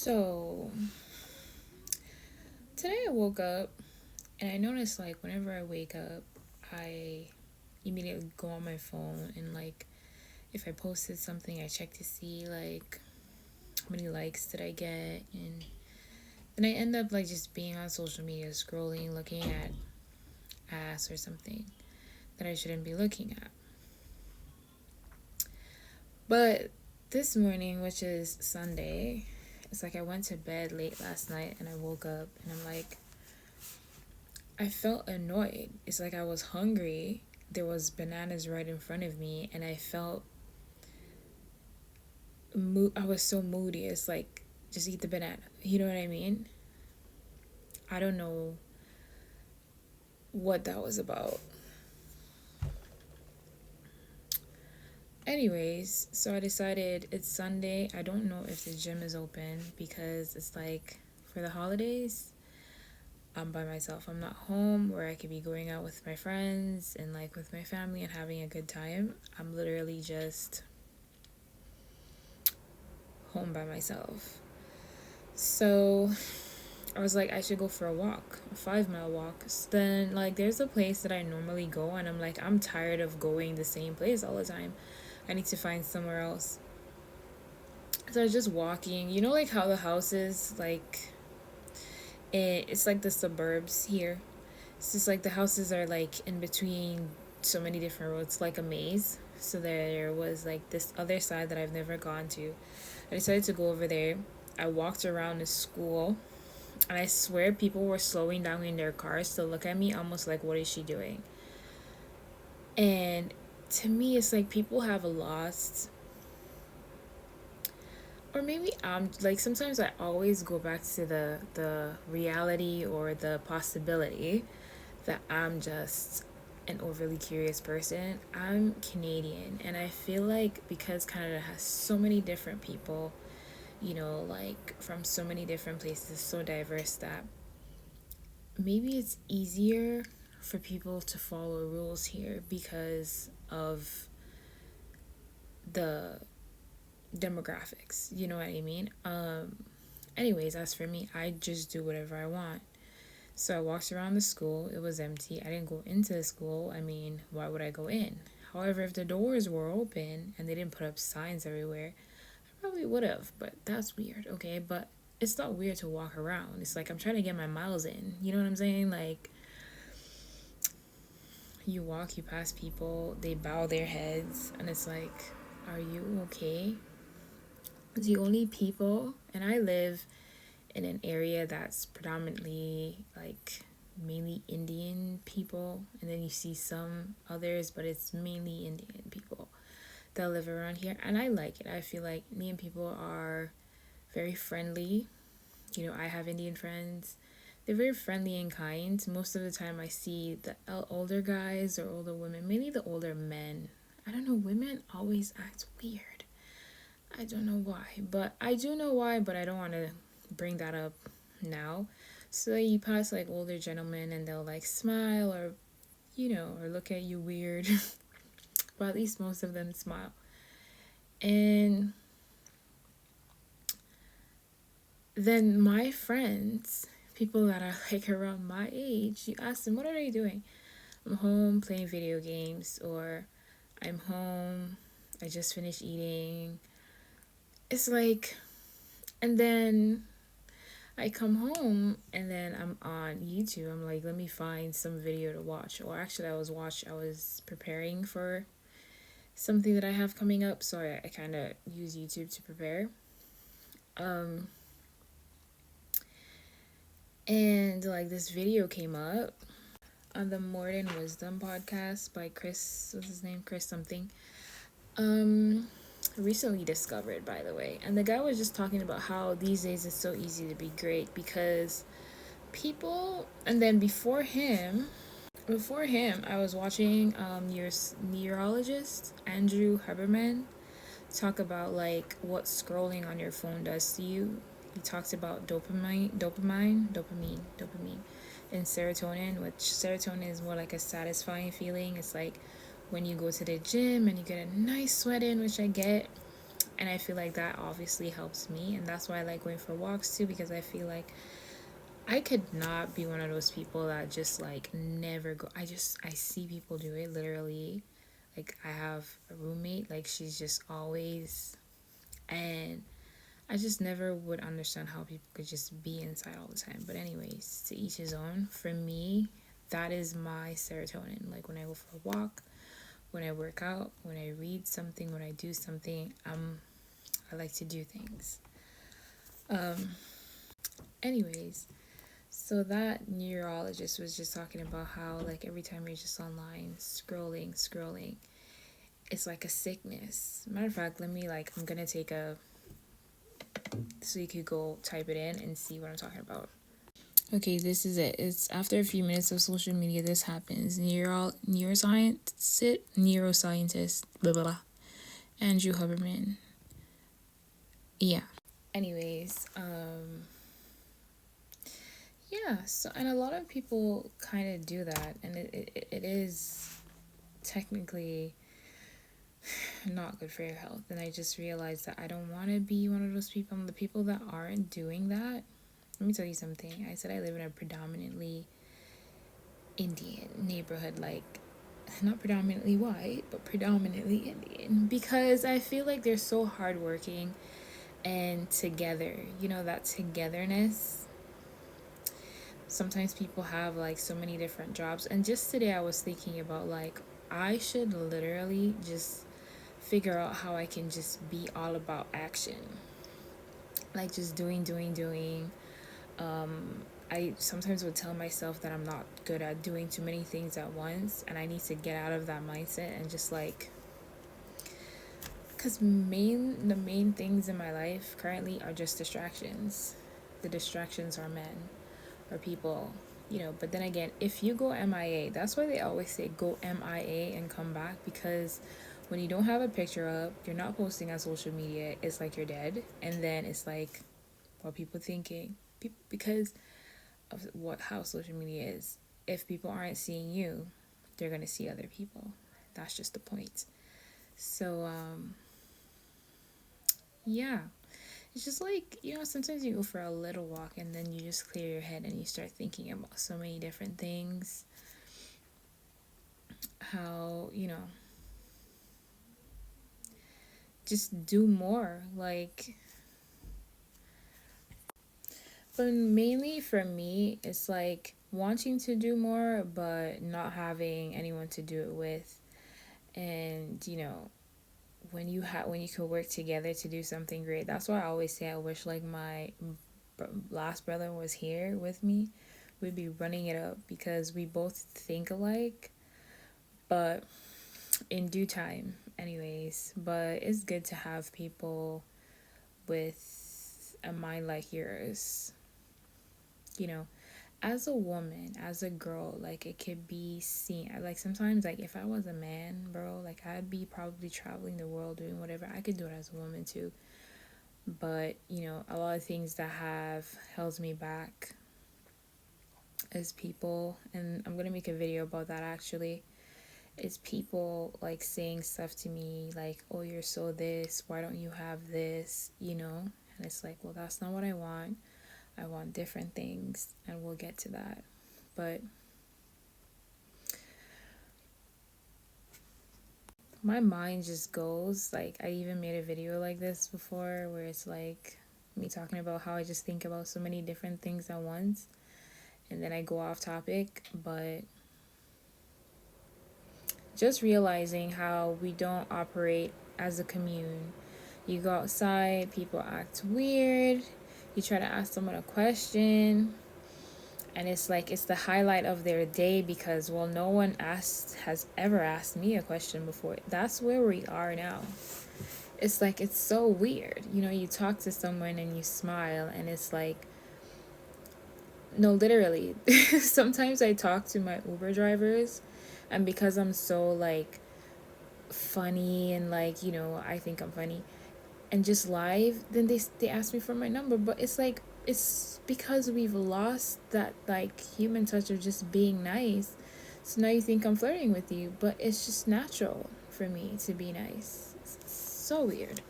So today I woke up and I noticed like whenever I wake up, I immediately go on my phone and like if I posted something, I check to see like how many likes did I get, and then I end up like just being on social media scrolling, looking at ass or something that I shouldn't be looking at. But this morning, which is Sunday, it's like I went to bed late last night and I woke up and I'm like, I felt annoyed. It's like I was hungry. There was bananas right in front of me, and I felt I was so moody. It's like just eat the banana. You know what I mean? I don't know what that was about. Anyways, so I decided it's Sunday. I don't know if the gym is open because it's like for the holidays, I'm by myself. I'm not home where I could be going out with my friends and like with my family and having a good time. I'm literally just home by myself. So I was like, I should go for a walk, a 5 mile walk. So then, like, there's a place that I normally go, and I'm like, I'm tired of going the same place all the time. I need to find somewhere else. So I was just walking. You know, like how the houses, like, it's like the suburbs here. It's just like the houses are like in between so many different roads, like a maze. So there was like this other side that I've never gone to. I decided to go over there. I walked around the school, and I swear people were slowing down in their cars to look at me almost like, what is she doing? And to me, it's like people have lost, or maybe I'm like, sometimes I always go back to the reality or the possibility that I'm just an overly curious person. I'm Canadian, and I feel like because Canada has so many different people, you know, like from so many different places, so diverse, that maybe it's easier for people to follow rules here because of the demographics. You know what I mean? Anyways, as for me, I just do whatever I want. So I walked around the school. It was empty. I didn't go into the school. I mean, why would I go in? However, if the doors were open and they didn't put up signs everywhere, I probably would have. But that's weird, okay? But it's not weird to walk around. It's like I'm trying to get my miles in. You know what I'm saying? Like, you walk, you pass people, they bow their heads, and it's like, are you okay? The only people, and I live in an area that's predominantly like mainly Indian people, and then you see some others, but it's mainly Indian people that live around here, and I like it. I feel like Indian people are very friendly. You know, I have Indian friends. They're very friendly and kind. Most of the time, I see the older guys or older women, mainly the older men. I don't know, women always act weird. I don't know why, but I do know why, but I don't want to bring that up now. So you pass like older gentlemen and they'll like smile or, you know, or look at you weird. But at least most of them smile. And then my friends, people that are like around my age, you ask them, what are they doing? I'm home playing video games, or I'm home, I just finished eating. It's like, and then I come home and then I'm on YouTube. I'm like, let me find some video to watch. Or actually, I was preparing for something that I have coming up, so I kind of use YouTube to prepare. Um, and like this video came up on the Modern Wisdom podcast by Chris, what's his name? Chris something. Recently discovered, by the way. And the guy was just talking about how these days it's so easy to be great because people, and then before him I was watching your neurologist Andrew Huberman talk about like what scrolling on your phone does to you. He talks about dopamine and serotonin, which serotonin is more like a satisfying feeling. It's like when you go to the gym and you get a nice sweat in, which I get, And I feel like that obviously helps me, and that's why I like going for walks too, because I feel like I could not be one of those people that just like never go. I see people do it literally. Like I have a roommate, like she's just always, and I just never would understand how people could just be inside all the time. But anyways, to each his own. For me, that is my serotonin. Like when I go for a walk, when I work out, when I read something, when I do something, I like to do things. Anyways, so that neurologist was just talking about how like every time you're just online scrolling, it's like a sickness. Matter of fact, I'm gonna take a, so you could go type it in and see what I'm talking about. Okay, this is it. It's after a few minutes of social media, this happens. Neuroscientist, blah blah blah, Andrew Huberman. Yeah. Anyways, yeah. So, and a lot of people kind of do that, and it is technically not good for your health. And I just realized that I don't want to be one of those people. The people that aren't doing that. Let me tell you something. I said I live in a predominantly Indian neighborhood, like not predominantly white, but predominantly Indian, because I feel like they're so hardworking and together. You know, that togetherness. Sometimes people have like so many different jobs, and just today I was thinking about like I should literally just figure out how I can just be all about action, like just doing. I sometimes would tell myself that I'm not good at doing too many things at once, and I need to get out of that mindset and just like, because the main things in my life currently are just distractions. The distractions are men or people, you know. But then again, if you go MIA, that's why they always say go MIA and come back, because when you don't have a picture up, you're not posting on social media, it's like you're dead. And then it's like, what people thinking, because of how social media is. If people aren't seeing you, they're gonna see other people. That's just the point. So yeah, it's just like, you know, sometimes you go for a little walk and then you just clear your head and you start thinking about so many different things. How, you know, just do more, like. But mainly for me, it's like wanting to do more, but not having anyone to do it with. And, you know, when you could work together to do something great. That's why I always say I wish like my last brother was here with me. We'd be running it up because we both think alike, but in due time, anyways. But it's good to have people with a mind like yours, you know. As a woman, as a girl, like it could be seen, like sometimes, like if I was a man, bro, like I'd be probably traveling the world doing whatever. I could do it as a woman too, but you know, a lot of things that have held me back is people, and I'm gonna make a video about that actually. Is people like saying stuff to me like, oh, you're so this, why don't you have this, you know. And it's like, well, that's not what I want. I want different things, and we'll get to that. But my mind just goes, like, I even made a video like this before where it's like me talking about how I just think about so many different things at once, and then I go off topic. But just realizing how we don't operate as a commune. You go outside, people act weird, you try to ask someone a question, and it's like it's the highlight of their day because, well, no one has ever asked me a question before. That's where we are now. It's like, it's so weird, you know. You talk to someone and you smile, and it's like, no, literally. Sometimes I talk to my Uber drivers, and because I'm so like funny and like, you know, I think I'm funny and just live, then they ask me for my number. But it's like, it's because we've lost that like human touch of just being nice. So now you think I'm flirting with you, but it's just natural for me to be nice. It's so weird.